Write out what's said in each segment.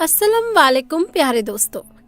अस्सलाम वालेकुम प्यारे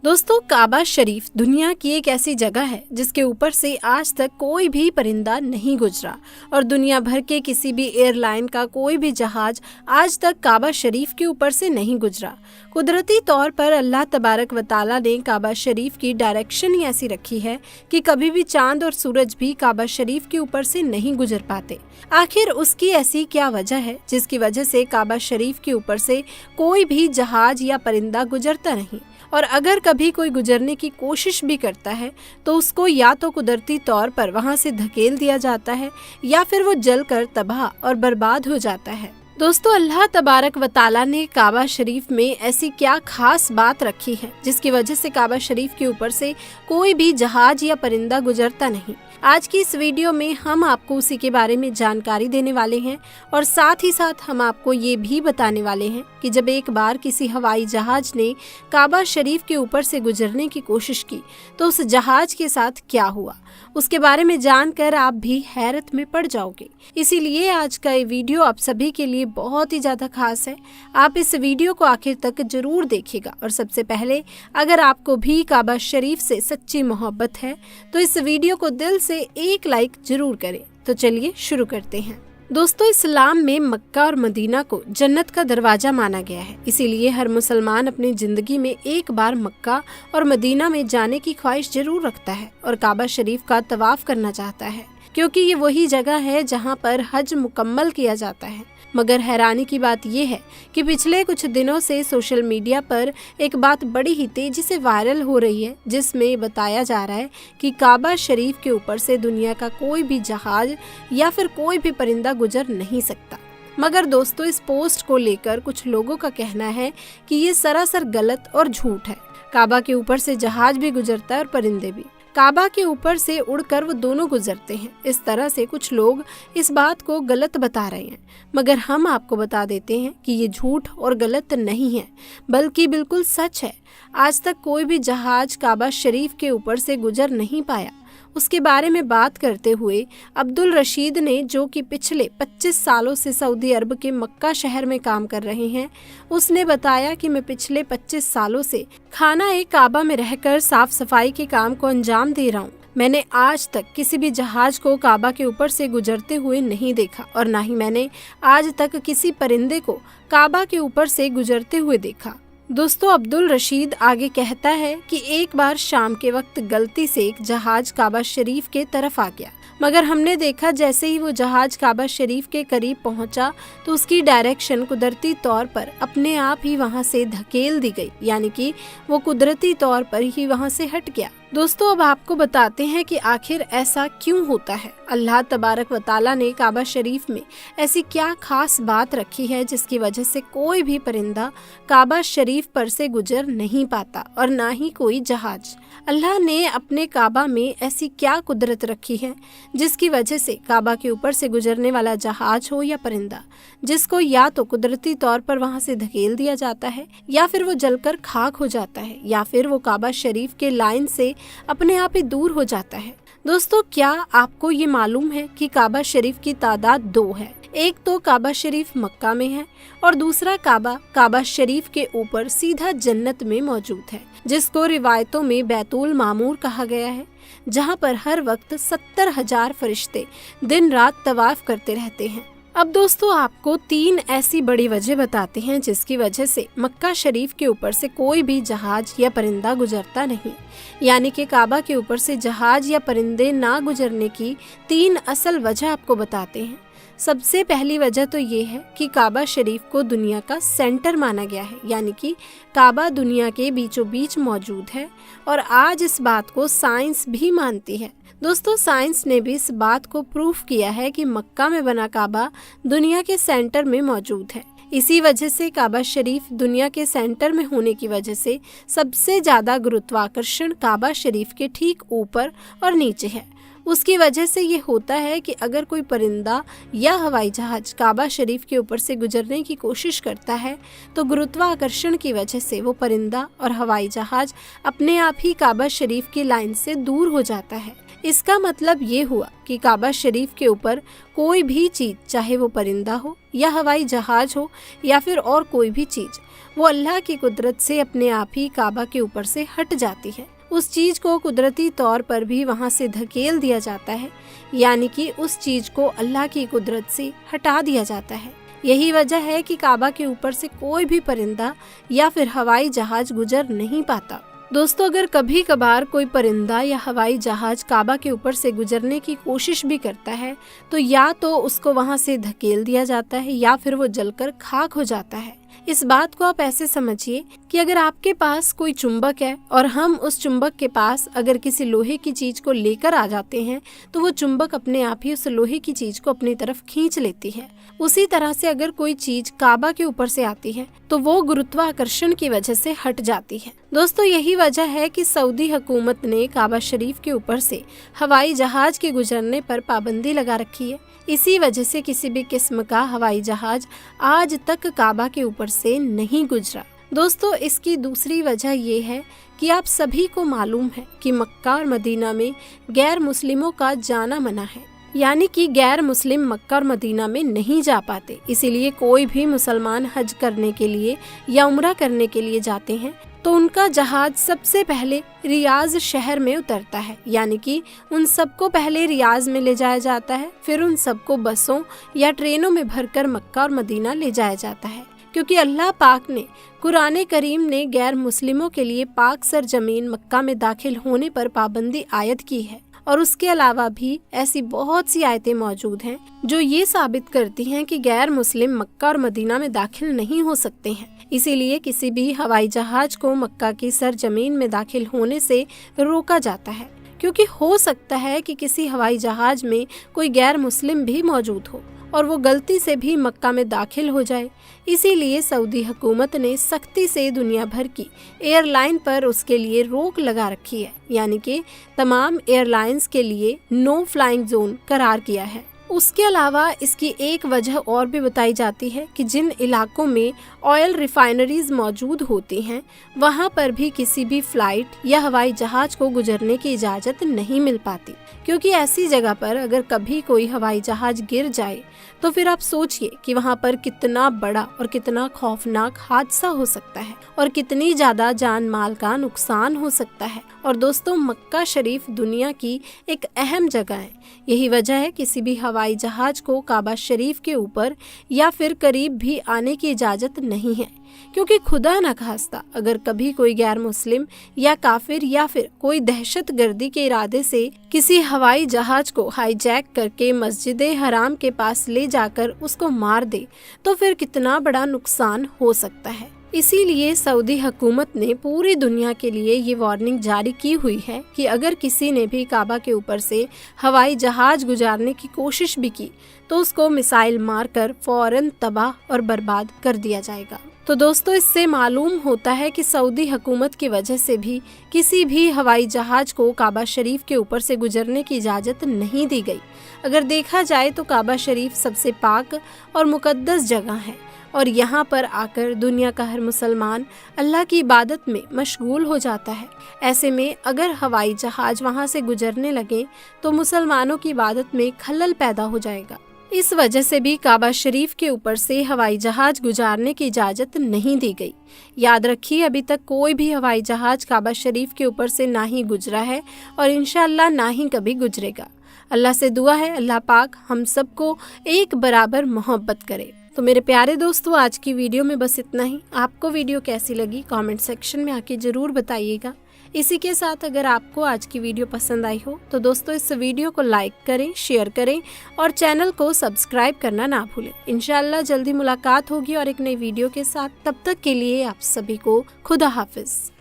दोस्तों काबा शरीफ दुनिया की एक ऐसी जगह है जिसके ऊपर से आज तक कोई भी परिंदा नहीं गुजरा और दुनिया भर के किसी भी एयरलाइन का कोई भी जहाज आज तक काबा शरीफ के ऊपर से नहीं गुजरा। कुदरती तौर पर अल्लाह तबारक व तआला ने काबा शरीफ की डायरेक्शन ही ऐसी रखी है कि कभी भी चांद और सूरज भी काबा शरीफ के ऊपर से नहीं गुजर पाते। आखिर उसकी ऐसी क्या वजह है जिसकी वजह से काबा शरीफ के ऊपर से कोई भी जहाज या परिंदा गुजरता नहीं, और अगर कभी कोई गुजरने की कोशिश भी करता है तो उसको या तो कुदरती तौर पर वहां से धकेल दिया जाता है या फिर वो जलकर तबाह और बर्बाद हो जाता है। दोस्तों अल्लाह तबारक व तआला ने काबा शरीफ में ऐसी क्या खास बात रखी है जिसकी वजह से काबा शरीफ के ऊपर से कोई भी जहाज या परिंदा गुजरता नहीं। आज की इस वीडियो में हम आपको उसी के बारे में जानकारी देने वाले हैं और साथ ही साथ हम आपको ये भी बताने वाले हैं कि जब एक बार किसी हवाई जहाज ने काबा शरीफ के ऊपर से गुजरने की कोशिश की तो उस जहाज के साथ क्या हुआ, उसके बारे में जानकर आप भी हैरत में पड़ जाओगे। इसीलिए आज का ये वीडियो आप सभी के लिए बहुत ही ज्यादा खास है। आप इस वीडियो को आखिर तक जरूर देखिएगा और सबसे पहले अगर आपको भी काबा शरीफ से सच्ची मोहब्बत है तो इस वीडियो को दिल से एक लाइक जरूर करें। तो चलिए शुरू करते हैं। दोस्तों इस्लाम में मक्का और मदीना को जन्नत का दरवाजा माना गया है, इसीलिए हर मुसलमान अपनी जिंदगी में एक बार मक्का और मदीना में जाने की ख्वाहिश जरूर रखता है और काबा शरीफ का तवाफ करना चाहता है, क्योंकि ये वही जगह है जहाँ पर हज मुकम्मल किया जाता है। मगर हैरानी की बात यह है कि पिछले कुछ दिनों से सोशल मीडिया पर एक बात बड़ी ही तेजी से वायरल हो रही है, जिसमें बताया जा रहा है कि काबा शरीफ के ऊपर से दुनिया का कोई भी जहाज या फिर कोई भी परिंदा गुजर नहीं सकता। मगर दोस्तों इस पोस्ट को लेकर कुछ लोगों का कहना है कि ये सरासर गलत और झूठ है। काबा के ऊपर से जहाज भी गुजरता है और परिंदे भी। काबा के ऊपर से उड़कर वो दोनों गुजरते हैं। इस तरह से कुछ लोग इस बात को गलत बता रहे हैं, मगर हम आपको बता देते हैं कि ये झूठ और गलत नहीं है, बल्कि बिल्कुल सच है। आज तक कोई भी जहाज काबा शरीफ के ऊपर से गुजर नहीं पाया। उसके बारे में बात करते हुए अब्दुल रशीद ने, जो कि पिछले 25 सालों से सऊदी अरब के मक्का शहर में काम कर रहे हैं, उसने बताया कि मैं पिछले 25 सालों से खाना काबा में रहकर साफ सफाई के काम को अंजाम दे रहा हूँ। मैंने आज तक किसी भी जहाज को काबा के ऊपर से गुजरते हुए नहीं देखा और ना ही मैंने आज तक किसी परिंदे को काबा के ऊपर से गुजरते हुए देखा। दोस्तों अब्दुल रशीद आगे कहता है कि एक बार शाम के वक्त गलती से एक जहाज काबा शरीफ के तरफ आ गया, मगर हमने देखा जैसे ही वो जहाज काबा शरीफ के करीब पहुंचा तो उसकी डायरेक्शन कुदरती तौर पर अपने आप ही वहां से धकेल दी गई, यानी कि वो कुदरती तौर पर ही वहां से हट गया। दोस्तों अब आपको बताते हैं कि आखिर ऐसा क्यों होता है। अल्लाह तबारक व तआला ने काबा शरीफ में ऐसी क्या खास बात रखी है जिसकी वजह से कोई भी परिंदा काबा शरीफ पर से गुजर नहीं पाता और ना ही कोई जहाज। अल्लाह ने अपने काबा में ऐसी क्या कुदरत रखी है जिसकी वजह से काबा के ऊपर से गुजरने वाला जहाज हो या परिंदा, जिसको या तो कुदरती तौर पर वहां से धकेल दिया जाता है या फिर वो जलकर खाक हो जाता है या फिर वो काबा शरीफ के लाइन से अपने आप ही दूर हो जाता है। दोस्तों क्या आपको ये मालूम है कि काबा शरीफ की तादाद 2 है। एक तो काबा शरीफ मक्का में है और दूसरा काबा शरीफ के ऊपर सीधा जन्नत में मौजूद है, जिसको रिवायतों में बैतुल मामूर कहा गया है, जहाँ पर हर वक्त 70,000 फरिश्ते दिन रात तवाफ करते रहते हैं। अब दोस्तों आपको 3 ऐसी बड़ी वजह बताते हैं जिसकी वजह से मक्का शरीफ के ऊपर से कोई भी जहाज या परिंदा गुजरता नहीं, यानी कि काबा के ऊपर से जहाज या परिंदे ना गुजरने की 3 असल वजह आपको बताते हैं। सबसे पहली वजह तो ये है कि काबा शरीफ को दुनिया का सेंटर माना गया है, यानी कि काबा दुनिया के बीचों बीच मौजूद है और आज इस बात को साइंस भी मानती है। दोस्तों साइंस ने भी इस बात को प्रूफ किया है कि मक्का में बना काबा दुनिया के सेंटर में मौजूद है। इसी वजह से काबा शरीफ दुनिया के सेंटर में होने की वजह से सबसे ज्यादा गुरुत्वाकर्षण काबा शरीफ के ठीक ऊपर और नीचे है। उसकी वजह से ये होता है कि अगर कोई परिंदा या हवाई जहाज काबा शरीफ के ऊपर से गुजरने की कोशिश करता है तो गुरुत्वाकर्षण की वजह से वो परिंदा और हवाई जहाज अपने आप ही काबा शरीफ की लाइन से दूर हो जाता है। इसका मतलब ये हुआ कि काबा शरीफ के ऊपर कोई भी चीज, चाहे वो परिंदा हो या हवाई जहाज हो या फिर और कोई भी चीज, वो अल्लाह की कुदरत से अपने आप ही काबा के ऊपर से हट जाती है। उस चीज को कुदरती तौर पर भी वहां से धकेल दिया जाता है, यानी कि उस चीज को अल्लाह की कुदरत से हटा दिया जाता है। यही वजह है कि काबा के ऊपर से कोई भी परिंदा या फिर हवाई जहाज गुजर नहीं पाता। दोस्तों, अगर कभी कभार कोई परिंदा या हवाई जहाज काबा के ऊपर से गुजरने की कोशिश भी करता है तो या तो उसको वहां से धकेल दिया जाता है या फिर वो जलकर खाक हो जाता है। इस बात को आप ऐसे समझिए कि अगर आपके पास कोई चुंबक है और हम उस चुंबक के पास अगर किसी लोहे की चीज को लेकर आ जाते हैं तो वो चुंबक अपने आप ही उस लोहे की चीज को अपनी तरफ खींच लेती है। उसी तरह से अगर कोई चीज काबा के ऊपर से आती है तो वो गुरुत्वाकर्षण की वजह से हट जाती है। दोस्तों, यही वजह है कि सऊदी हुकूमत ने काबा शरीफ के ऊपर से हवाई जहाज के गुजरने पर पाबंदी लगा रखी है। इसी वजह से किसी भी किस्म का हवाई जहाज आज तक काबा के ऊपर से नहीं गुजरा। दोस्तों, इसकी दूसरी वजह ये है कि आप सभी को मालूम है कि मक्का और मदीना में गैर मुस्लिमों का जाना मना है, यानी कि गैर मुस्लिम मक्का और मदीना में नहीं जा पाते। इसीलिए कोई भी मुसलमान हज करने के लिए या उम्रा करने के लिए जाते हैं तो उनका जहाज सबसे पहले रियाज शहर में उतरता है, यानी कि उन सबको पहले रियाज में ले जाया जाता है, फिर उन सबको बसों या ट्रेनों में भरकर मक्का और मदीना ले जाया जाता है। क्योंकि अल्लाह पाक ने कुरान करीम ने गैर मुस्लिमों के लिए पाक सरजमीन मक्का में दाखिल होने पर पाबंदी आयद की है। और उसके अलावा भी ऐसी बहुत सी आयतें मौजूद हैं जो ये साबित करती हैं कि गैर मुस्लिम मक्का और मदीना में दाखिल नहीं हो सकते हैं। इसीलिए किसी भी हवाई जहाज को मक्का की सरजमीन में दाखिल होने से रोका जाता है, क्योंकि हो सकता है कि किसी हवाई जहाज में कोई गैर मुस्लिम भी मौजूद हो और वो गलती से भी मक्का में दाखिल हो जाए। इसीलिए सऊदी हुकूमत ने सख्ती से दुनिया भर की एयरलाइन पर उसके लिए रोक लगा रखी है, यानी कि तमाम एयरलाइंस के लिए नो फ्लाइंग जोन करार किया है। उसके अलावा इसकी एक वजह और भी बताई जाती है कि जिन इलाकों में ऑयल रिफाइनरीज मौजूद होती हैं वहां पर भी किसी भी फ्लाइट या हवाई जहाज को गुजरने की इजाज़त नहीं मिल पाती, क्योंकि ऐसी जगह पर अगर कभी कोई हवाई जहाज गिर जाए तो फिर आप सोचिए कि वहां पर कितना बड़ा और कितना खौफनाक हादसा हो सकता है और कितनी ज्यादा जान माल का नुकसान हो सकता है। और दोस्तों, मक्का शरीफ दुनिया की एक अहम जगह है। यही वजह है किसी भी हवाई जहाज को काबा शरीफ के ऊपर या फिर करीब भी आने की इजाजत नहीं है, क्योंकि खुदा न खास्ता अगर कभी कोई गैर मुस्लिम या काफिर या फिर कोई दहशत गर्दी के इरादे से किसी हवाई जहाज को हाईजैक करके मस्जिद हराम के पास ले जाकर उसको मार दे तो फिर कितना बड़ा नुकसान हो सकता है। इसीलिए सऊदी हुकूमत ने पूरी दुनिया के लिए ये वार्निंग जारी की हुई है कि अगर किसी ने भी काबा के ऊपर से हवाई जहाज गुजारने की कोशिश भी की तो उसको मिसाइल मारकर फौरन तबाह और बर्बाद कर दिया जाएगा। तो दोस्तों, इससे मालूम होता है कि सऊदी हुकूमत की वजह से भी किसी भी हवाई जहाज को काबा शरीफ के ऊपर से गुजरने की इजाज़त नहीं दी गई। अगर देखा जाए तो काबा शरीफ सबसे पाक और मुकद्दस जगह है और यहाँ पर आकर दुनिया का हर मुसलमान अल्लाह की इबादत में मशगूल हो जाता है। ऐसे में अगर हवाई जहाज वहाँ से गुजरने लगे तो मुसलमानों की इबादत में खलल पैदा हो जाएगा। इस वजह से भी काबा शरीफ के ऊपर से हवाई जहाज गुजारने की इजाज़त नहीं दी गई। याद रखिए, अभी तक कोई भी हवाई जहाज काबा शरीफ के ऊपर से ना ही गुजरा है और इंशाअल्लाह ना ही कभी गुजरेगा। अल्लाह से दुआ है अल्लाह पाक हम सबको एक बराबर मोहब्बत करे। तो मेरे प्यारे दोस्तों, आज की वीडियो में बस इतना ही। आपको वीडियो कैसी लगी कमेंट सेक्शन में आके जरूर बताइएगा। इसी के साथ अगर आपको आज की वीडियो पसंद आई हो तो दोस्तों इस वीडियो को लाइक करें, शेयर करें और चैनल को सब्सक्राइब करना ना भूलें। इंशाअल्लाह जल्दी मुलाकात होगी और एक नई वीडियो के साथ। तब तक के लिए आप सभी को खुदा हाफिज।